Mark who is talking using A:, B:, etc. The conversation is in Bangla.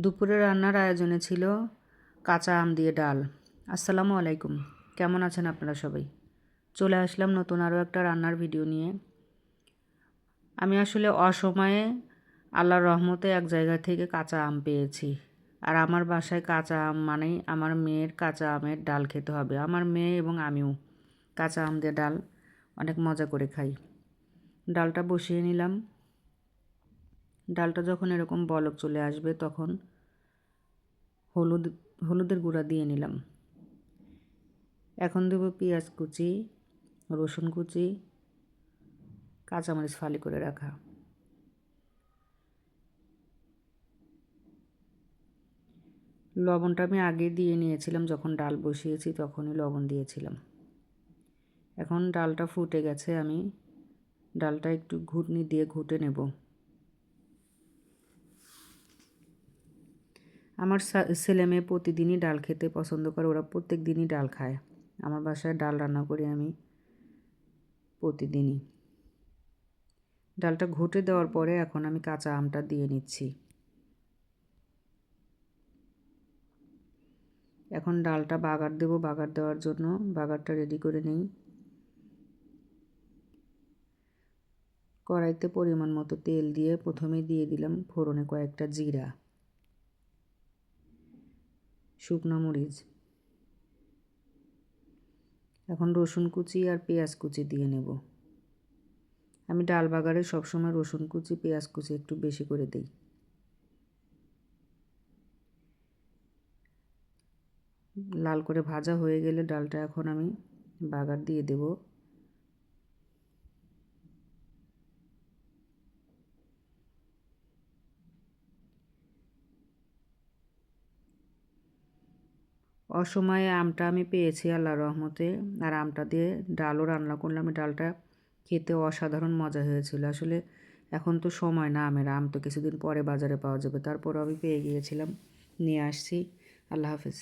A: দুপুরে রান্নার আয়োজনে ছিল কাঁচা আম দিয়ে ডাল। আসসালামু আলাইকুম, কেমন আছেন আপনারা সবাই? চলে আসলাম নতুন আরও একটা রান্নার ভিডিও নিয়ে। আমি আসলে অসময়ে আল্লাহর রহমতে এক জায়গা থেকে কাঁচা আম পেয়েছি। আর আমার বাসায় কাঁচা আম মানেই আমার মেয়ের কাঁচা আমের ডাল খেতে হবে। আমার মেয়ে এবং আমিও কাঁচা আম দিয়ে ডাল অনেক মজা করে খাই। ডালটা বসিয়ে নিলাম। ডালটা যখন এরকম বলক চলে আসবে তখন হলুদের গুঁড়া দিয়ে নিলাম। এখন দেব পেঁয়াজ কুচি, রসুন কুচি, কাঁচামরিচ ফালি করে রাখা। লবণটা আমি আগে দিয়ে নিয়েছিলাম, যখন ডাল বসিয়েছি তখনই লবণ দিয়েছিলাম। এখন ডালটা ফুটে গেছে, আমি ডালটা একটু ঘুটনি দিয়ে ঘুটে নেব। আমার ছেলে মেয়ে প্রতিদিনই ডাল খেতে পছন্দ করে, ওরা প্রত্যেক দিনই ডাল খায়। আমার বাসায় ডাল রান্না করি আমি প্রতিদিনই। ডালটা ঘুটে দেওয়ার পরে এখন আমি কাঁচা আমটা দিয়ে নিচ্ছি। এখন ডালটা বাগার দেব। বাগার দেওয়ার জন্য বাগারটা রেডি করে নিই। কড়াইতে পরিমাণ মতো তেল দিয়ে প্রথমে দিয়ে দিলাম ফোড়নে কয়েকটা জিরা, শুকনো মরিচ। এখন রসুন কুচি আর পেঁয়াজ কুচি দিয়ে নেব। আমি ডাল বাগারে সবসময় রসুন কুচি পেঁয়াজ কুচি একটু বেশি করে দিই। লাল করে ভাজা হয়ে গেলে ডালটা এখন আমি বাগার দিয়ে দেব। অসময়ে আমটা আমি পেয়েছি আল্লাহর রহমতে, আর আমটা দিয়ে ডালও রান্না করলাম। ডালটা খেতে অসাধারণ মজা হয়েছিল। আসলে এখন তো সময় না আমের, আম তো কিছুদিন পরে বাজারে পাওয়া যাবে, তারপরও আমি পেয়ে গিয়েছিলাম, নিয়ে আসছি। আল্লাহ হাফেজ।